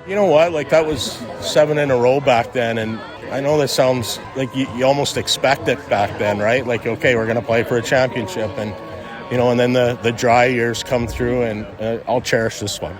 You know what? Like, that was 7 in a row back then, and I know this sounds like you almost expect it back then, right? Like, okay, we're going to play for a championship, and and then the dry years come through, and I'll cherish this one.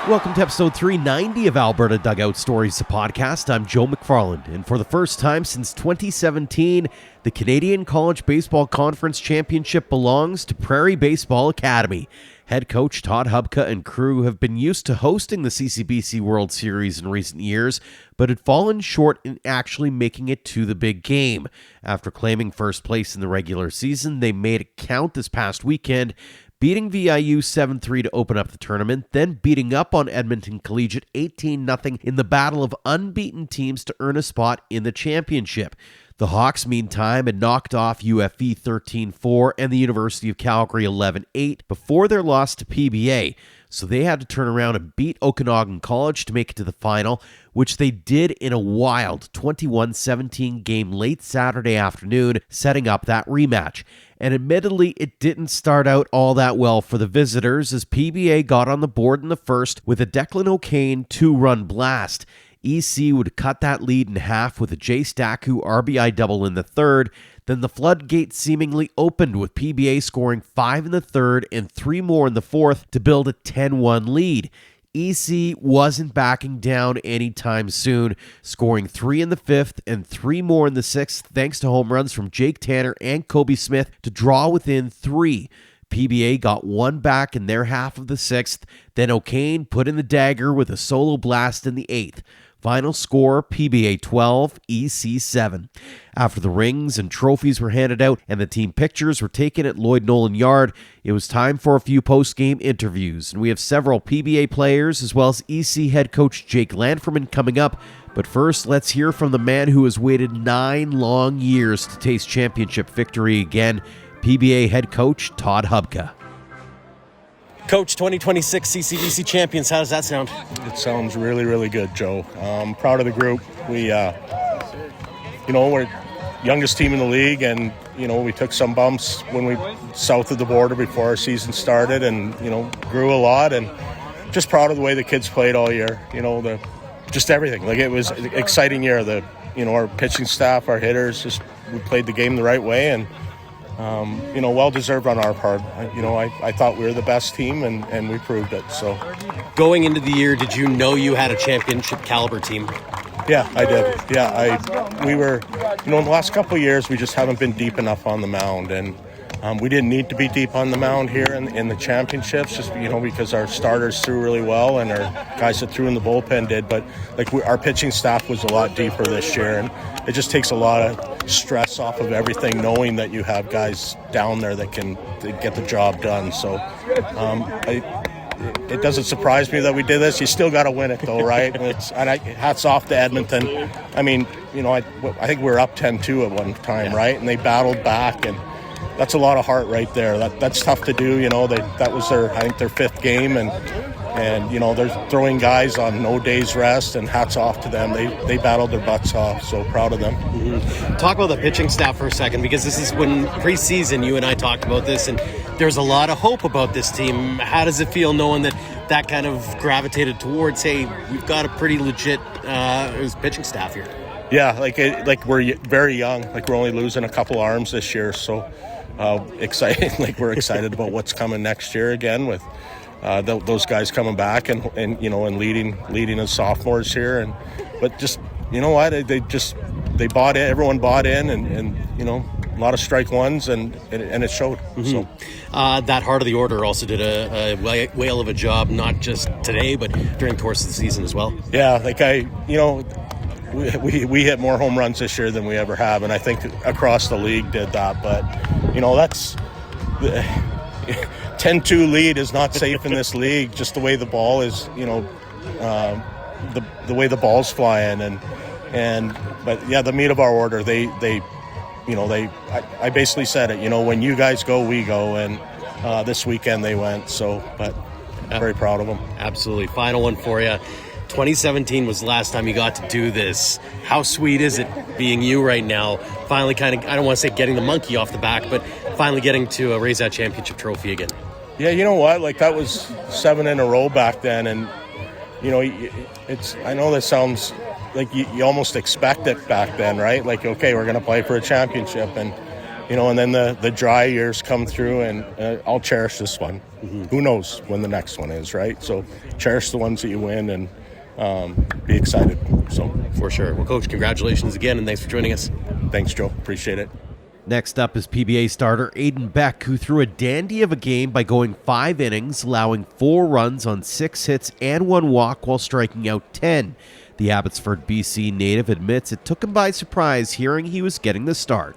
Welcome to episode 390 of Alberta Dugout Stories, the podcast. I'm Joe McFarland, and for the first time since 2017, the Canadian College Baseball Conference Championship belongs to Prairie Baseball Academy. Head coach Todd Hubka and crew have been used to hosting the CCBC World Series in recent years, but had fallen short in actually making it to the big game. After claiming first place in the regular season, they made it count this past weekend, beating VIU 7-3 to open up the tournament, then beating up on Edmonton Collegiate 18-0 in the battle of unbeaten teams to earn a spot in the championship. The Hawks, meantime, had knocked off UFV 13-4 and the University of Calgary 11-8 before their loss to PBA, so they had to turn around and beat Okanagan College to make it to the final, which they did in a wild 21-17 game late Saturday afternoon, setting up that rematch. And admittedly, it didn't start out all that well for the visitors as PBA got on the board in the first with a Declan O'Kane 2-run blast. EC would cut that lead in half with a Jay Staku RBI double in the third. Then the floodgates seemingly opened with PBA scoring 5 in the third and 3 more in the fourth to build a 10-1 lead. EC wasn't backing down anytime soon, scoring 3 in the fifth and 3 more in the sixth thanks to home runs from Jake Tanner and Kobe Smith to draw within 3. PBA got 1 back in their half of the sixth, then O'Kane put in the dagger with a solo blast in the eighth. Final score, PBA 12, EC 7. After the rings and trophies were handed out and the team pictures were taken at Lloyd Nolan Yard, it was time for a few post-game interviews, and we have several PBA players as well as EC head coach Jake Lanferman coming up. But first, let's hear from the man who has waited 9 long years to taste championship victory again, PBA head coach Todd Hubka. Coach, 2026 CCBC champions, how does that sound? It sounds really, really good, Joe. Proud of the group. We, we're youngest team in the league, and, we took some bumps when we south of the border before our season started and, grew a lot, and just proud of the way the kids played all year. Just everything. Like, it was an exciting year. Our pitching staff, our hitters, we played the game the right way, and well-deserved on our part. I thought we were the best team, and we proved it. So, going into the year, did you know you had a championship caliber team? Yeah, I did. Yeah, we were, in the last couple of years, we just haven't been deep enough on the mound, and we didn't need to be deep on the mound here in the championships, just, because our starters threw really well and our guys that threw in the bullpen did. But our pitching staff was a lot deeper this year, and it just takes a lot of stress off of everything, knowing that you have guys down there that can get the job done. So it doesn't surprise me that we did this. You still got to win it, though, right? Hats off to Edmonton. I mean, I think we were up 10-2 at one time, right? And they battled back, and that's a lot of heart right there. That's tough to do. That was their 5th game, and they're throwing guys on no days rest, and hats off to them. They battled their butts off, so proud of them. Mm-hmm. Talk about the pitching staff for a second, because this is when preseason you and I talked about this, and there's a lot of hope about this team. How does it feel knowing that kind of gravitated towards, hey, we've got a pretty legit pitching staff here? Yeah, like we're very young. Like, we're only losing a couple arms this year, so excited. Like, we're excited about what's coming next year again with those guys coming back and leading as sophomores here. But just, they bought in. Everyone bought in, and a lot of strike ones, and it showed. Mm-hmm. So that heart of the order also did a whale of a job, not just today, but during the course of the season as well. Yeah, we hit more home runs this year than we ever have, and I think across the league did that. But that's 10-2 lead is not safe in this league. Just the way the ball is, the way the ball's flying, but yeah, the meat of our order. I basically said it. When you guys go, we go, and this weekend they went. So, but very proud of them. Absolutely. Final one for you. 2017 was the last time you got to do this. How sweet is it being you right now? Finally I don't want to say getting the monkey off the back, but finally getting to raise that championship trophy again. Yeah, you know what? Like, that was 7 in a row back then, and you know, it's. I know this sounds like you almost expect it back then, right? Like, okay, we're going to play for a championship, and you know, and then the dry years come through, and I'll cherish this one. Mm-hmm. Who knows when the next one is, right? So cherish the ones that you win, and be excited. So for sure. Well, Coach, congratulations again, and thanks for joining us. Thanks, Joe. Appreciate it. Next up is PBA starter Aiden Beck, who threw a dandy of a game by going 5 innings, allowing 4 runs on 6 hits and 1 walk while striking out 10. The Abbotsford, BC native admits it took him by surprise hearing he was getting the start.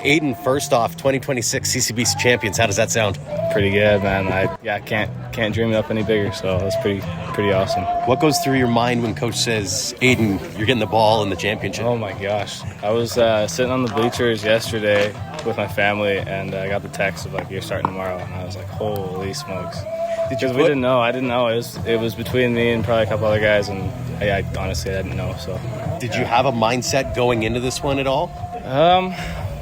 Aiden, first off, 2026 CCBC champions. How does that sound? Pretty good, man. I can't dream it up any bigger, so that's pretty awesome. What goes through your mind when Coach says, Aiden, you're getting the ball in the championship? Oh my gosh. I was sitting on the bleachers yesterday with my family, and I got the text of like, you're starting tomorrow, and I was like, holy smokes. Because we didn't know. I didn't know. It was between me and probably a couple other guys, and I honestly didn't know. So, did you have a mindset going into this one at all?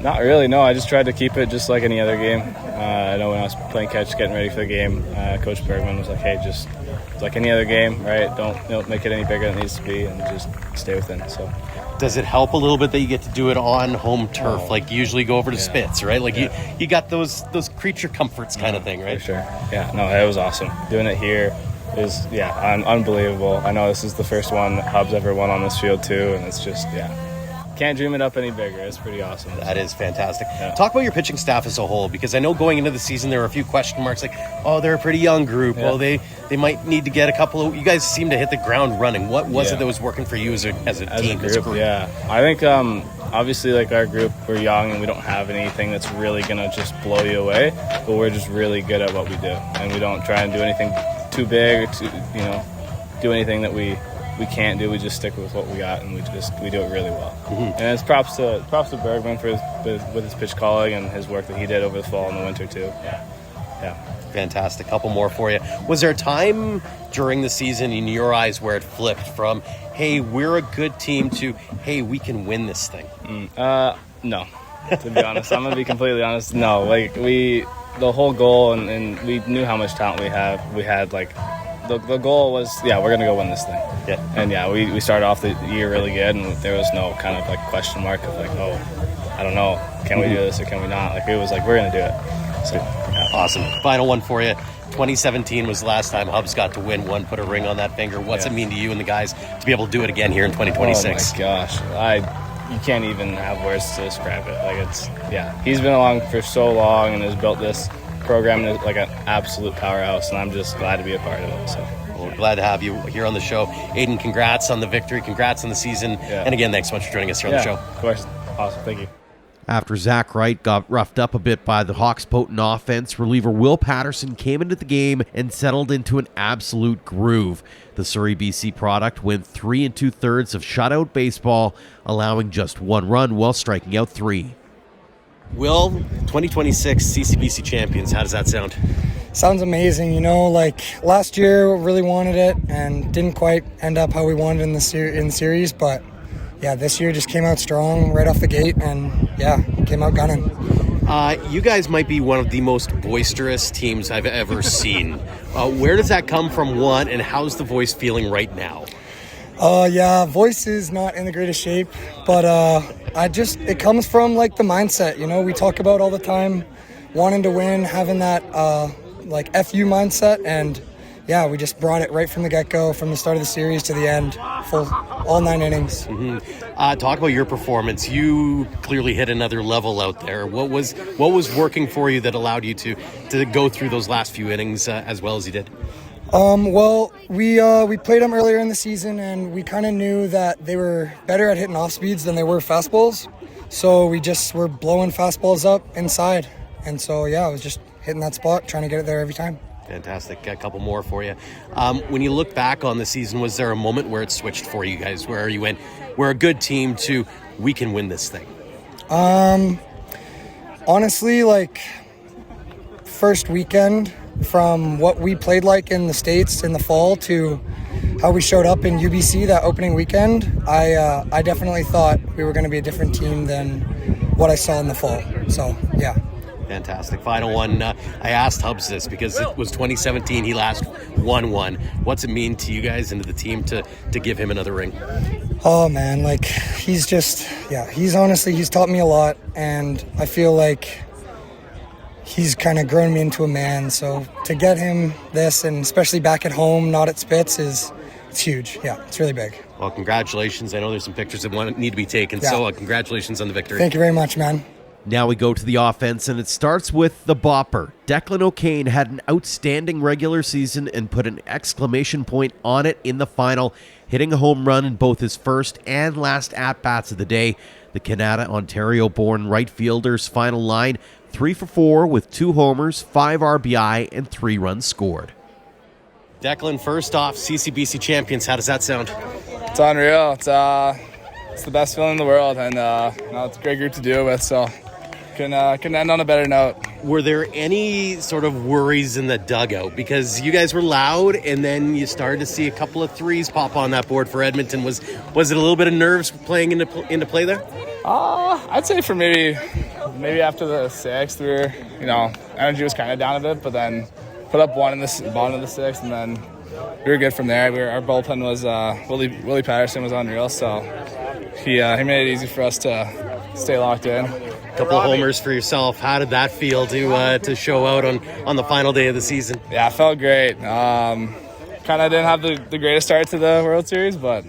Not really, no. I just tried to keep it just like any other game. I know when I was playing catch, getting ready for the game, Coach Bergman was like, hey, just like any other game, right? Don't make it any bigger than it needs to be, and just stay within. So, does it help a little bit that you get to do it on home turf? Oh. Like, you usually go over to Spitz, right? Like, you got those creature comforts kind of thing, right? For sure. Yeah, no, it was awesome. Doing it here is, unbelievable. I know this is the first one that Hub's ever won on this field, too, and it's just, can't dream it up any bigger. It's pretty awesome. That is fantastic. Yeah. Talk about your pitching staff as a whole, because I know going into the season there were a few question marks like, oh, they're a pretty young group. Yeah. Oh, they might need to get a couple of... You guys seem to hit the ground running. What was it that was working for you as a team, as a group? Yeah, I think obviously like our group, we're young and we don't have anything that's really going to just blow you away, but we're just really good at what we do. And we don't try and do anything too big or too, do anything that we can't do. We just stick with what we got, and we do it really well. Mm-hmm. And it's props to Bergman for with his pitch calling and his work that he did over the fall and the winter too. Yeah. Fantastic. Couple more for you. Was there a time during the season in your eyes where it flipped from, hey, we're a good team, to, hey, we can win this thing? No. To be honest, I'm gonna be completely honest. No, like the whole goal, and we knew how much talent we have. We had like. The goal was, we're going to go win this thing. Yeah. And, we started off the year really good, and there was no kind of, like, question mark of, like, oh, I don't know, can we do this or can we not? Like, it was like, we're going to do it. So, Awesome. Final one for you. 2017 was the last time Hubs got to win one, put a ring on that finger. What's it mean to you and the guys to be able to do it again here in 2026? Oh, my gosh. You can't even have words to describe it. Like, he's been along for so long and has built this program is like an absolute powerhouse, and I'm just glad to be a part of it. So, well, we're glad to have you here on the show. Aiden, congrats on the victory, congrats on the season, and again, thanks so much for joining us here on the show. Of course. Awesome. Thank you. After Zach Wright got roughed up a bit by the Hawks' potent offense, reliever Will Paterson came into the game and settled into an absolute groove. The Surrey BC product went 3 2/3 of shutout baseball, allowing just 1 run while striking out 3. Will, 2026 CCBC champions, how does that sound? Sounds amazing. Like last year really wanted it and didn't quite end up how we wanted in the series, but this year just came out strong right off the gate and came out gunning. You guys might be one of the most boisterous teams I've ever seen. Where does that come from, one, and how's the voice feeling right now? Voice is not in the greatest shape, but it comes from like the mindset, we talk about all the time, wanting to win, having that FU mindset, and we just brought it right from the get-go, from the start of the series to the end, full all 9 innings. Mm-hmm. Talk about your performance. You clearly hit another level out there. What was working for you that allowed you to go through those last few innings as well as you did? We played them earlier in the season, and we kind of knew that they were better at hitting off speeds than they were fastballs. So we just were blowing fastballs up inside. And so, I was just hitting that spot, trying to get it there every time. Fantastic. Got a couple more for you. When you look back on the season, was there a moment where it switched for you guys, where you went, we're a good team, to we can win this thing? Honestly, first weekend, from what we played like in the States in the fall to how we showed up in UBC that opening weekend, I definitely thought we were going to be a different team than what I saw in the fall. So, Fantastic. Final one. I asked Hubs this because it was 2017. He last won one. What's it mean to you guys and to the team to give him another ring? Oh man, like he's taught me a lot, and I feel like he's kind of grown me into a man. So to get him this, and especially back at home, not at Spitz, it's huge. Yeah, it's really big. Well, congratulations. I know there's some pictures that need to be taken, so congratulations on the victory. Thank you very much, man. Now we go to the offense, and it starts with the bopper. Declan O'Kane had an outstanding regular season and put an exclamation point on it in the final, hitting a home run in both his first and last at-bats of the day. The Canada, Ontario-born right fielder's final line, 3 for 4 with 2 homers, 5 RBI, and 3 runs scored. Declan, first off, CCBC champions. How does that sound? It's unreal. It's the best feeling in the world, and it's a great group to do it with, so couldn't end on a better note. Were there any sort of worries in the dugout? Because you guys were loud, and then you started to see a couple of threes pop on that board for Edmonton. Was it a little bit of nerves playing into play there? I'd say for maybe after the 6th, energy was kind of down a bit, but then put up one in the bottom of the 6th, and then we were good from there. Our bullpen was Willie Paterson was unreal, so he made it easy for us to stay locked in. Couple of homers for yourself. How did that feel to show out on the final day of the season? Yeah, it felt great. Kind of didn't have the greatest start to the World Series, but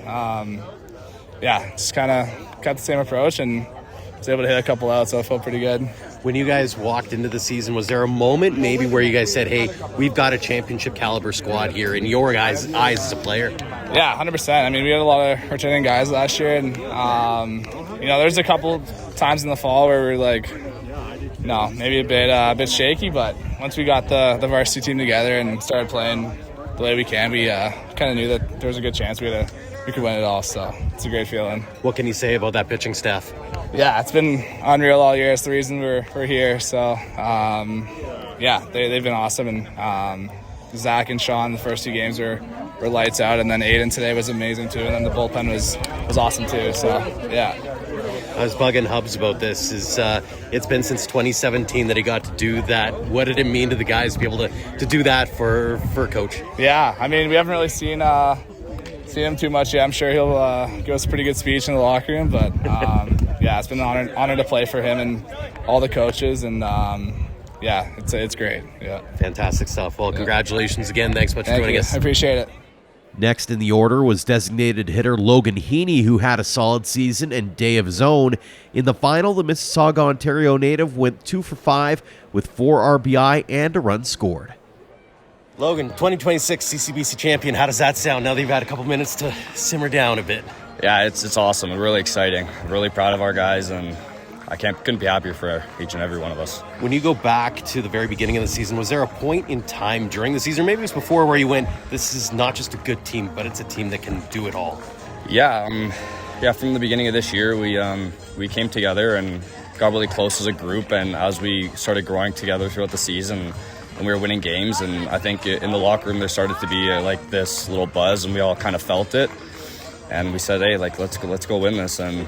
just kind of got the same approach and was able to hit a couple out, so it felt pretty good. When you guys walked into the season, was there a moment maybe where you guys said, hey, we've got a championship caliber squad here in your guys' eyes as a player? Yeah, 100%. I mean, we had a lot of returning guys last year, and there's a couple times in the fall where we were like, maybe a bit shaky, but once we got the varsity team together and started playing the way we can, we kind of knew that there was a good chance we could win it all, so it's a great feeling. What can you say about that pitching staff? Yeah, it's been unreal all year. It's the reason we're here, so they've been awesome, and Zach and Sean the first 2 games were lights out, and then Aiden today was amazing too, and then the bullpen was awesome too, so yeah. I was bugging Hubs about this. It's been since 2017 that he got to do that. What did it mean to the guys to be able to do that for Coach? Yeah, I mean, we haven't really seen him too much yet. I'm sure he'll give us a pretty good speech in the locker room, but it's been an honor to play for him and all the coaches, and it's great. Yeah, fantastic stuff. Well, congratulations again. Thanks so much for joining us. I appreciate it. Next in the order was designated hitter Logan Heaney, who had a solid season and day of his own. In the final, the Mississauga, Ontario native went 2 for 5 with 4 RBI and a run scored. Logan, 2026 CCBC champion. How does that sound now that you've had a couple minutes to simmer down a bit? Yeah, it's awesome. It's really exciting. I'm really proud of our guys, and I couldn't be happier for each and every one of us. When you go back to the very beginning of the season, was there a point in time during the season, or maybe it was before, where you went, this is not just a good team, but it's a team that can do it all? Yeah, from the beginning of this year, we came together and got really close as a group, and as we started growing together throughout the season, and we were winning games, and I think in the locker room there started to be this little buzz, and we all kind of felt it, and we said, hey, let's go win this, and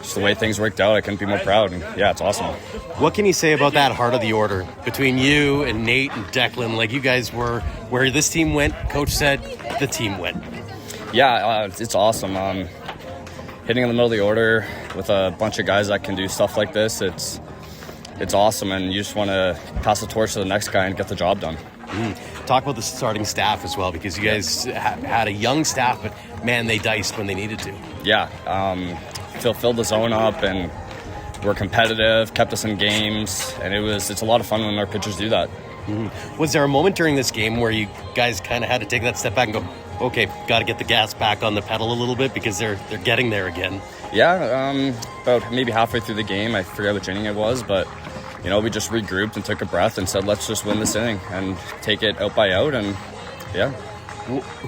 just the way things worked out, I couldn't be more proud, and yeah, it's awesome. What can you say about that heart of the order between you and Nate and Declan? Like, you guys were where this team went, Coach said the team went. Yeah, it's awesome. Hitting in the middle of the order with a bunch of guys that can do stuff like this, it's awesome, and you just want to pass the torch to the next guy and get the job done. Talk about the starting staff as well, because you guys had a young staff, but man, they diced when they needed to. Yeah, filled the zone up, and we're competitive, kept us in games, and it's a lot of fun when our pitchers do that. Was there a moment during this game where you guys kind of had to take that step back and go, okay, got to get the gas back on the pedal a little bit, because they're getting there again? Yeah, about maybe halfway through the game, I forget which inning it was, but we just regrouped and took a breath and said, let's just win this inning and take it out by out, and yeah.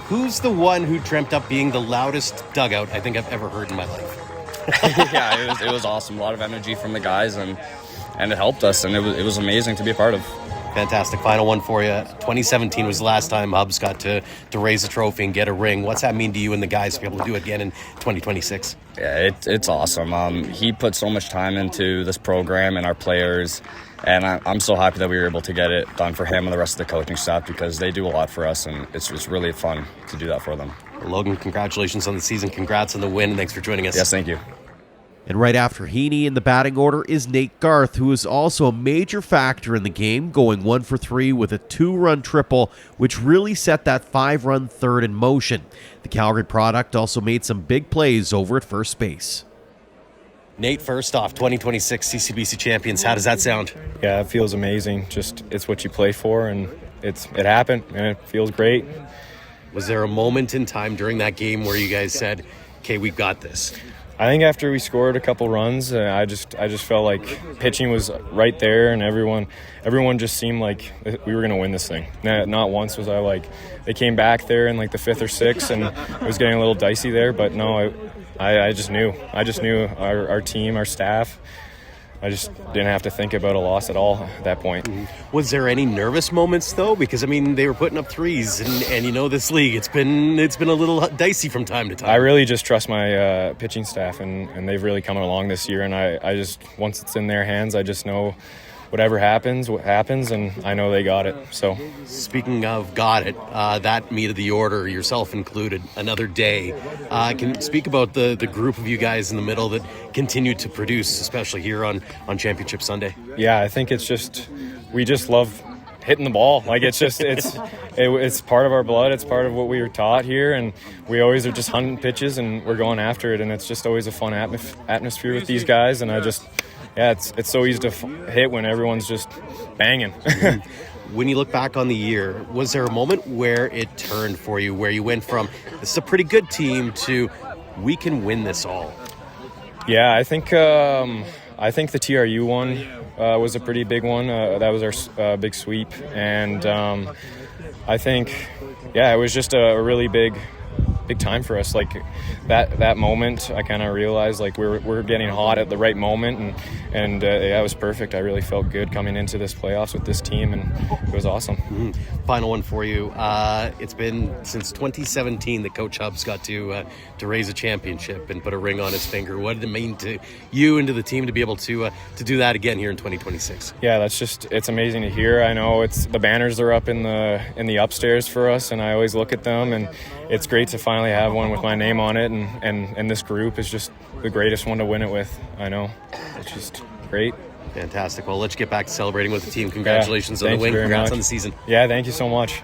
Who's the one who dreamt up being the loudest dugout I think I've ever heard in my life? Yeah, it was awesome. A lot of energy from the guys, and it helped us, and it was amazing to be a part of. Fantastic. Final one for you. 2017 was the last time Hubs got to raise a trophy and get a ring. What's that mean to you and the guys to be able to do it again in 2026? Yeah, it's awesome. He put so much time into this program and our players, And I'm so happy that we were able to get it done for him and the rest of the coaching staff, because they do a lot for us, and it's really fun to do that for them. Logan, congratulations on the season. Congrats on the win, and thanks for joining us. Yes, thank you. And right after Heaney in the batting order is Nate Garth, who is also a major factor in the game, going 1 for 3 with a 2-run triple, which really set that 5-run third in motion. The Calgary product also made some big plays over at first base. Nate, first off, 2026 CCBC champions. How does that sound? Yeah, it feels amazing. Just it's what you play for, and it happened, and it feels great. Was there a moment in time during that game where you guys said, "Okay, we got this"? I think after we scored a couple runs, I just felt like pitching was right there, and everyone just seemed like we were going to win this thing. Not once was I like, they came back there in like the 5th or 6th, and it was getting a little dicey there. But no, I just knew. I just knew our team, our staff. I just didn't have to think about a loss at all at that point. Was there any nervous moments though? Because I mean, they were putting up threes, and you know this league, it's been a little dicey from time to time. I really just trust my pitching staff, and they've really come along this year. And I just, once it's in their hands, I just know whatever happens, what happens, and I know they got it. So, speaking of got it, that meat of the order, yourself included, another day. Can you speak about the group of you guys in the middle that continue to produce, especially here on Championship Sunday? Yeah, I think it's just, we just love hitting the ball. Like it's part of our blood. It's part of what we were taught here, and we always are just hunting pitches and we're going after it, and it's just always a fun atmosphere with these guys. And it's so easy to hit when everyone's just banging. When you look back on the year, was there a moment where it turned for you, where you went from, this is a pretty good team, to, we can win this all? Yeah, I think the TRU one was a pretty big one. That was our big sweep. And I think, it was just a really big time for us. Like that moment, I kind of realized like we're getting hot at the right moment, and it was perfect. I really felt good coming into this playoffs with this team, and it was awesome. Final one for you. It's been since 2017 that Coach Hubs got to raise a championship and put a ring on his finger. What did it mean to you and to the team to be able to do that again here in 2026? Yeah, it's amazing to hear. I know the banners are up in the upstairs for us, and I always look at them, and it's great to finally have one with my name on it, and this group is just the greatest one to win it with. I know. It's just great. Fantastic. Well, let's get back to celebrating with the team. Congratulations on the win. Congrats on the season. Yeah, thank you so much.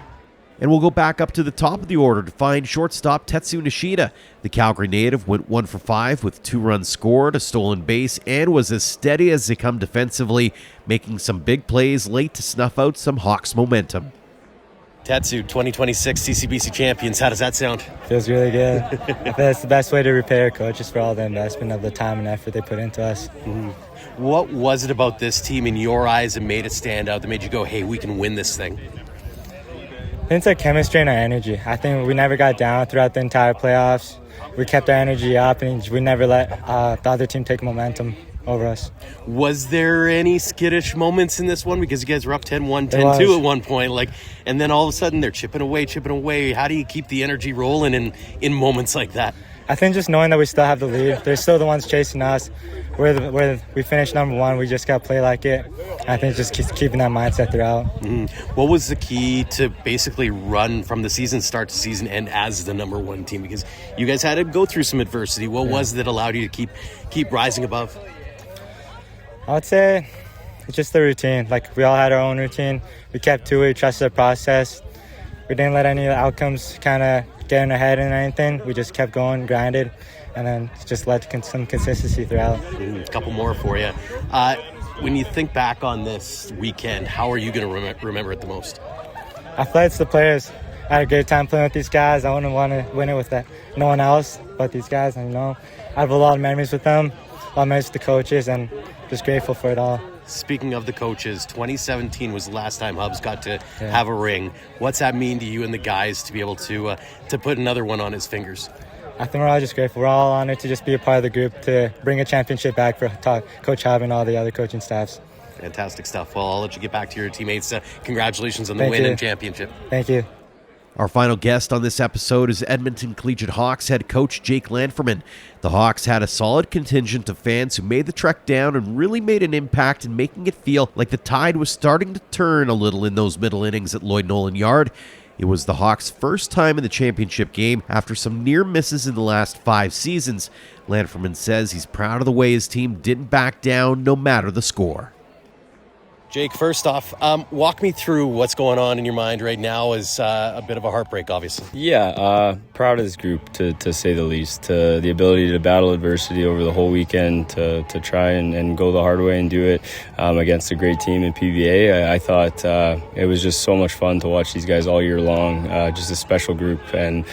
And we'll go back up to the top of the order to find shortstop Tetsu Nishida. The Calgary native went 1 for 5 with 2 runs scored, a stolen base, and was as steady as they come defensively, making some big plays late to snuff out some Hawks momentum. Tetsu, 2026 CCBC champions. How does that sound? Feels really good. I think that's the best way to repay our coaches for all the investment of the time and effort they put into us. What was it about this team in your eyes that made it stand out, that made you go, hey, we can win this thing? I think it's our chemistry and our energy. I think we never got down throughout the entire playoffs. We kept our energy up, and we never let the other team take momentum over us. Was there any skittish moments in this one? Because you guys were up 10-1, 10-2 at one point, and then all of a sudden they're chipping away. How do you keep the energy rolling in moments like that? I think just knowing that we still have the lead, they're still the ones chasing us. We finished number 1, we just got to play like it. I think just keeping that mindset throughout. What was the key to basically run from the season start to season end as the number 1 team? Because you guys had to go through some adversity. What was it that allowed you to keep rising above? I would say it's just the routine. Like, we all had our own routine. We kept to it, we trusted the process. We didn't let any of the outcomes kind of get in our head and anything. We just kept going, grinded, and then just led to some consistency throughout. A couple more for you. When you think back on this weekend, how are you going to remember it the most? I feel like it's the players. I had a great time playing with these guys. I wouldn't want to win it with no one else but these guys. And, I have a lot of memories with them, a lot of memories with the coaches, and just grateful for it all. Speaking of the coaches, 2017 was the last time Hubs got to have a ring. What's that mean to you and the guys to be able to put another one on his fingers? I think we're all just grateful. We're all honored to just be a part of the group, to bring a championship back for Coach Hub and all the other coaching staffs. Fantastic stuff. Well, I'll let you get back to your teammates. Congratulations on the win and championship. Thank you. Our final guest on this episode is Edmonton Collegiate Hawks head coach Jake Lanferman. The Hawks had a solid contingent of fans who made the trek down and really made an impact in making it feel like the tide was starting to turn a little in those middle innings at Lloyd Nolan Yard. It was the Hawks' first time in the championship game after some near misses in the last 5 seasons. Lanferman says he's proud of the way his team didn't back down no matter the score. Jake, first off, walk me through what's going on in your mind right now as a bit of a heartbreak, obviously. Yeah, proud of this group, to say the least. To the ability to battle adversity over the whole weekend, to try and go the hard way and do it against a great team in PBA. I thought it was just so much fun to watch these guys all year long. Just a special group. And,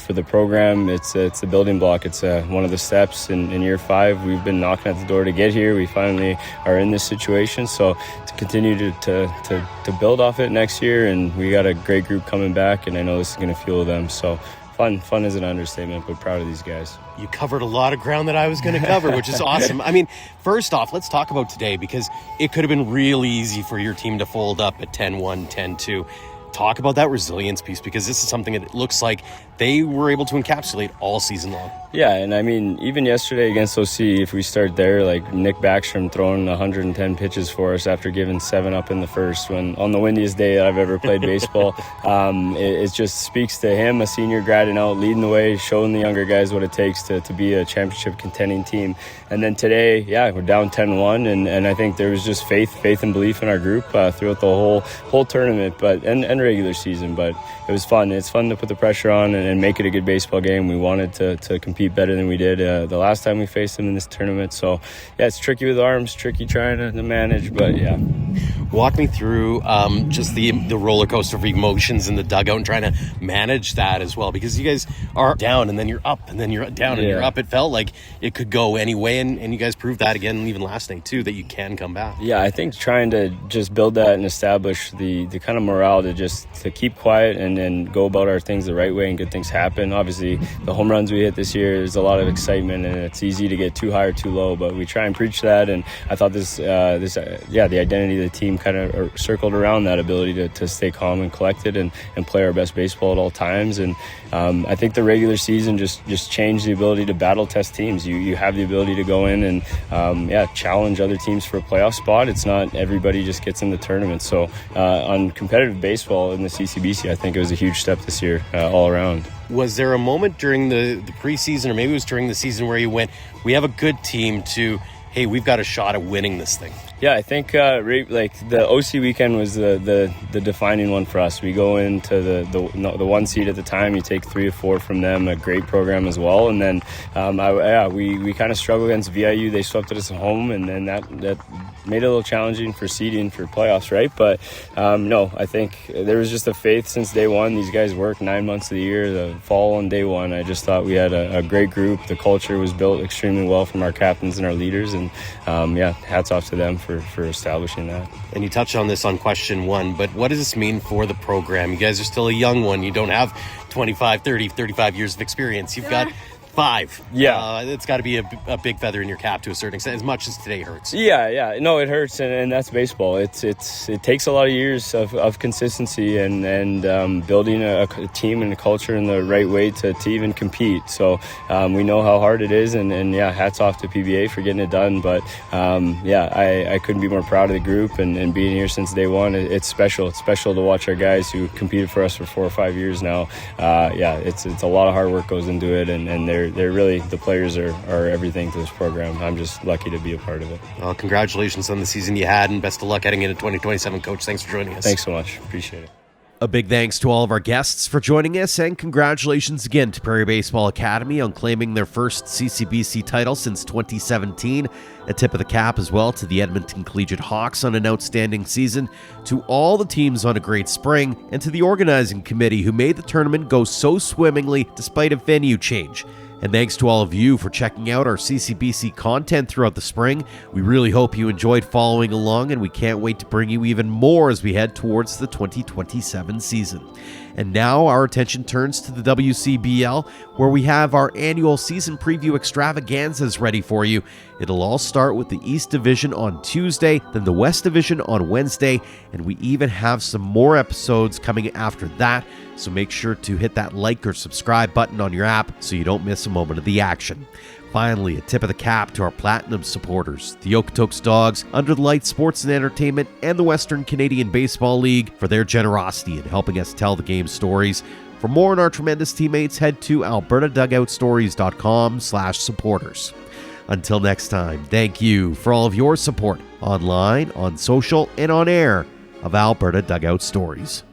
for the program, it's a building block. It's one of the steps in year 5. We've been knocking at the door to get here. We finally are in this situation. So to continue to build off it next year, and we got a great group coming back, and I know this is going to fuel them. So fun is an understatement, but proud of these guys. You covered a lot of ground that I was going to cover, which is awesome. I mean, first off, let's talk about today, because it could have been really easy for your team to fold up at 10-1, 10-2. Talk about that resilience piece, because this is something that it looks like they were able to encapsulate all season long. Yeah, and I mean, even yesterday against OC, if we start there, like Nick Backstrom throwing 110 pitches for us after giving 7 up in the first, when on the windiest day I've ever played baseball. It just speaks to him, a senior grading out, leading the way, showing the younger guys what it takes to be a championship contending team. And then today, we're down 10-1, and I think there was just faith and belief in our group throughout the whole tournament, but and regular season. But it was fun. It's fun to put the pressure on and make it a good baseball game. We wanted to compete better than we did the last time we faced them in this tournament. So it's tricky with arms, tricky trying to manage, but yeah. Walk me through just the roller coaster of emotions in the dugout and trying to manage that as well, because you guys are down and then you're up and then you're down and you're up. It felt like it could go any way, and you guys proved that again even last night too, that you can come back. Yeah, I think trying to just build that and establish the kind of morale to keep quiet and go about our things the right way and good things happen. Obviously, the home runs we hit this year, there's a lot of excitement, and it's easy to get too high or too low, but we try and preach that. And I thought the identity of the team kind of circled around that ability to stay calm and collected and play our best baseball at all times. And I think the regular season just changed the ability to battle test teams. You have the ability to go in and challenge other teams for a playoff spot. It's not everybody just gets in the tournament. So on competitive baseball in the CCBC, I think it was a huge step this year all around. Was there a moment during the preseason, or maybe it was during the season, where you went, we have a good team, to, hey, we've got a shot at winning this thing? Yeah, I think like the OC weekend was the defining one for us. We go into the 1 seed at the time. You take 3 or 4 from them, a great program as well. And then we kind of struggled against VIU. They swept us at home, and then that made it a little challenging for seeding for playoffs, right? But no, I think there was just a faith since day one. These guys work 9 months of the year, the fall on day one. I just thought we had a great group. The culture was built extremely well from our captains and our leaders, and hats off to them for establishing that. And you touched on this on question 1, but what does this mean for the program? You guys are still a young one. You don't have 25, 30, 35 years of experience. You've got 5. Yeah. It's got to be a big feather in your cap to a certain extent, as much as today hurts. Yeah. No, it hurts, and that's baseball. It takes a lot of years of consistency and building a team and a culture in the right way to even compete. So we know how hard it is, and hats off to PBA for getting it done. But I couldn't be more proud of the group and being here since day one. It's special. It's special to watch our guys who competed for us for 4 or 5 years now. It's a lot of hard work goes into it, and they're really, the players are everything to this program. I'm just lucky to be a part of it. Well, congratulations on the season you had, and best of luck heading into 2027, Coach. Thanks for joining us. Thanks so much. Appreciate it. A big thanks to all of our guests for joining us, and congratulations again to Prairie Baseball Academy on claiming their first CCBC title since 2017. A tip of the cap as well to the Edmonton Collegiate Hawks on an outstanding season, to all the teams on a great spring, and to the organizing committee who made the tournament go so swimmingly despite a venue change. And thanks to all of you for checking out our CCBC content throughout the spring. We really hope you enjoyed following along, and we can't wait to bring you even more as we head towards the 2027 season. And now our attention turns to the WCBL, where we have our annual season preview extravaganzas ready for you. It'll all start with the East Division on Tuesday, then the West Division on Wednesday, and we even have some more episodes coming after that. So make sure to hit that like or subscribe button on your app so you don't miss a moment of the action. Finally, a tip of the cap to our Platinum supporters, the Okotoks Dogs, Under the Lights Sports and Entertainment, and the Western Canadian Baseball League for their generosity in helping us tell the game stories. For more on our tremendous teammates, head to albertadugoutstories.com/supporters. Until next time, thank you for all of your support online, on social, and on air of Alberta Dugout Stories.